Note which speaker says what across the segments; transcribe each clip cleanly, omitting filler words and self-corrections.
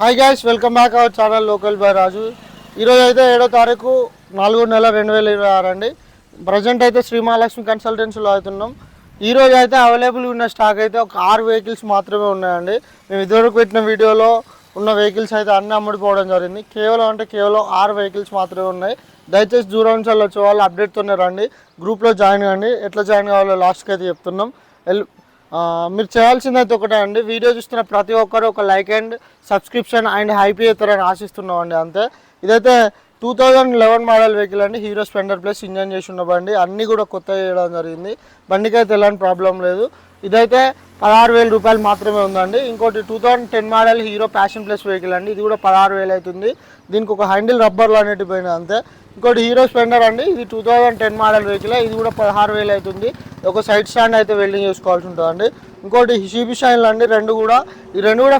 Speaker 1: Hi guys, welcome back our channel local by Raju. ఈరోజు అయితే 7వ తారీఖు 4వ నెల 2026 అండి. ప్రజెంట్ అయితే శ్రీ మహాలక్ష్మి కన్సల్టెన్సీలో అవుతున్నాం. ఈరోజు అయితే అవైలబుల్ ఉన్న స్టాక్ అయితే ఒక 6 వెహికల్స్ మాత్రమే ఉన్నాయండి. మేము ఇదివరకు పెట్టిన వీడియోలో ఉన్న వెహికల్స్ అయితే అన్నీ అమ్ముడిపోవడం జరిగింది. కేవలం 6 వెహికల్స్ మాత్రమే ఉన్నాయి. దయచేసి దూరం నుంచి వచ్చే వాళ్ళు అప్డేట్తోనే రండి, గ్రూప్లో జాయిన్ కండి. ఎట్లా జాయిన్ కావాలో లాస్ట్కి అయితే చెప్తున్నాం. మీరు చేయాల్సింది అయితే ఒకటే అండి, వీడియో చూస్తున్న ప్రతి ఒక్కరు ఒక like and subscription and hype అవుతారని ఆశిస్తున్నాం అండి. అంతే. ఇదైతే 2011 మోడల్ వెహికల్ అండి, హీరో స్ప్లెండర్ ప్లస్ ఇంజన్ చేసి ఉన్న బండి. అన్నీ కూడా కొత్త చేయడం జరిగింది. బండికి అయితే ఎలాంటి ప్రాబ్లం లేదు. ఇదైతే 16,000 రూపాయలు మాత్రమే ఉందండి. ఇంకోటి 2010 model hero passion plus vehicle అండి, ఇది కూడా 16,000 అవుతుంది. దీనికి ఒక హ్యాండిల్ రబ్బర్లు అనేటివి పోయినా అంతే. ఇంకోటి హీరో స్ప్లెండర్ అండి, ఇది 2010 మోడల్ వెహికల్, ఇది కూడా 16,000 అవుతుంది. ఒక సైడ్ స్టాండ్ అయితే వెల్డింగ్ చేసుకోవాల్సి ఉంటుందండి. ఇంకోటి షీబీ షైన్లు అండి, ఈ రెండు కూడా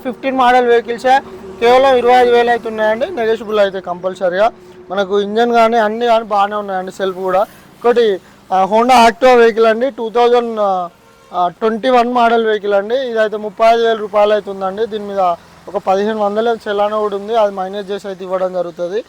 Speaker 1: 15 మోడల్ వెహికల్సే, కేవలం 25,000 అవుతున్నాయండి. నెగోషియబుల్ అయితే కంపల్సరీగా. మనకు ఇంజన్ కానీ అన్నీ కానీ బాగానే ఉన్నాయండి, సెల్ఫ్ కూడా. ఇంకోటి హోండా యాక్టివా వెహికల్ అండి, 2021 మోడల్ వెహికల్ అండి, ఇదైతే 35,000 రూపాయలు అవుతుందండి. దీని మీద ఒక 1,500 చలానా కూడా ఉంది, అది మైనస్ చేసి అయితే ఇవ్వడం జరుగుతుంది.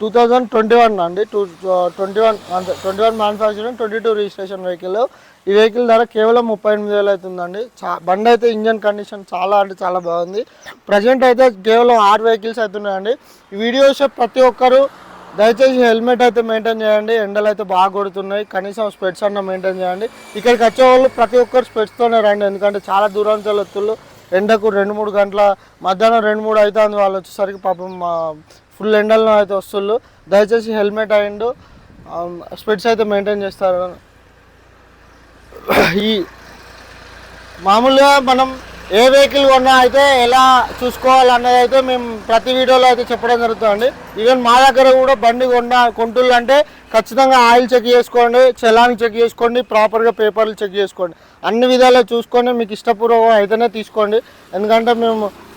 Speaker 1: 2021 అండి, 21 మ్యానుఫ్యాక్చరింగ్, 22 రిజిస్ట్రేషన్ వెహికల్. ఈ వెహికల్ ధర కేవలం 38,000 అవుతుందండి. బండి అయితే ఇంజన్ కండిషన్ చాలా అంటే చాలా బాగుంది. ప్రజెంట్ అయితే కేవలం 6 వెహికల్స్ అవుతున్నాయండి. ఈ వీడియోస్ ప్రతి ఒక్కరు దయచేసి హెల్మెట్ అయితే మెయింటైన్ చేయండి. ఎండలు అయితే బాగా కొడుతున్నాయి, కనీసం స్పెట్స్ అన్న మెయింటైన్ చేయండి. ఇక్కడికి వచ్చే వాళ్ళు ప్రతి ఒక్కరు స్పెట్స్తోనే రండి, ఎందుకంటే చాలా దూరం నుంచి వస్తున్నారు. ఎండకు 2-3 గంటల మధ్యాహ్నం 2-3 అవుతుంది వాళ్ళు వచ్చేసరికి. పాపం ఫుల్ ఎండల్లో అయితే వస్తున్నారు. దయచేసి హెల్మెట్ అండ్ స్పెట్స్ అయితే మెయింటైన్ చేస్తారు. ఈ మామూలుగా మనం ఏ వెహికల్ కొన్నా అయితే ఎలా చూసుకోవాలన్నది అయితే మేము ప్రతి వీడియోలో అయితే చెప్పడం జరుగుతుందండి. ఈవెన్ మా దగ్గర కూడా బండి కొంటుళ్ళంటే ఖచ్చితంగా ఆయిల్ చెక్ చేసుకోండి, చలాన్ చెక్ చేసుకోండి, ప్రాపర్గా పేపర్లు చెక్ చేసుకోండి. అన్ని విధాలు చూసుకొని మీకు ఇష్టపూర్వకం అయితేనే తీసుకోండి. ఎందుకంటే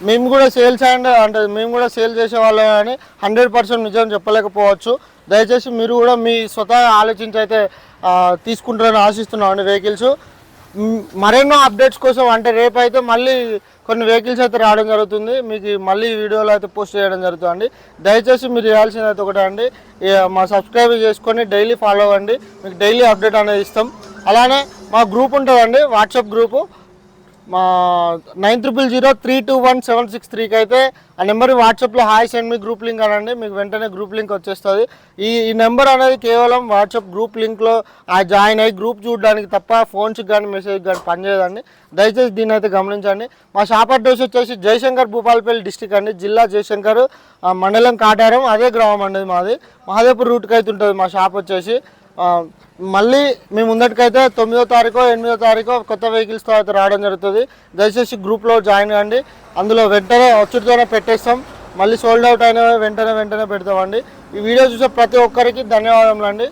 Speaker 1: మేము కూడా సేల్స్ అంటే మేము కూడా సేల్ చేసే వాళ్ళం కానీ 100% నిజం చెప్పలేకపోవచ్చు. దయచేసి మీరు కూడా మీ స్వతహా ఆలోచించి అయితే తీసుకుంటారని ఆశిస్తున్నామండి వెహికల్స్. మరెన్నో అప్డేట్స్ కోసం అంటే రేపు అయితే మళ్ళీ కొన్ని వెహికల్స్ అయితే రావడం జరుగుతుంది, మీకు మళ్ళీ వీడియోలో అయితే పోస్ట్ చేయడం జరుగుతుంది. దయచేసి మీరు చేయాల్సింది అయితే ఒకటే అండి, మా సబ్స్క్రైబ్ చేసుకొని డైలీ ఫాలో అవ్వండి, మీకు డైలీ అప్డేట్ అనేది ఇస్తాం. అలానే మా గ్రూప్ ఉంటుందండి, వాట్సాప్ గ్రూపు, మా 9000321763కి అయితే ఆ నెంబర్ వాట్సాప్లో hi send me group link అనండి, మీకు వెంటనే గ్రూప్ లింక్ వచ్చేస్తుంది. ఈ నెంబర్ అనేది కేవలం వాట్సాప్ గ్రూప్ లింక్లో జాయిన్ అయ్యి గ్రూప్ చూడడానికి తప్ప ఫోన్స్కి కానీ మెసేజ్ కానీ పనిచేయదండి. దయచేసి దీన్ని అయితే గమనించండి. మా షాప్ అడ్రస్ వచ్చేసి జయశంకర్ భూపాలపల్లి డిస్టిక్ అండి, జిల్లా జయశంకర్, మండలం కాటారం, అదే గ్రామం అండి మాది. మహాదేవ్పూర్ రూట్కి అయితే ఉంటుంది మా షాప్ వచ్చేసి. మళ్ళీ మేము ముందటికైతే 9వ తారీఖు 8వ తారీఖు కొత్త వెహికల్స్తో అయితే రావడం జరుగుతుంది. దయచేసి గ్రూప్లో జాయిన్ కండి, అందులో వెంటనే వచ్చుడితోనే పెట్టేస్తాం. మళ్ళీ సోల్డ్ అవుట్ అయిన వెంటనే పెడతామండి. ఈ వీడియో చూసే ప్రతి ఒక్కరికి ధన్యవాదములు అండి.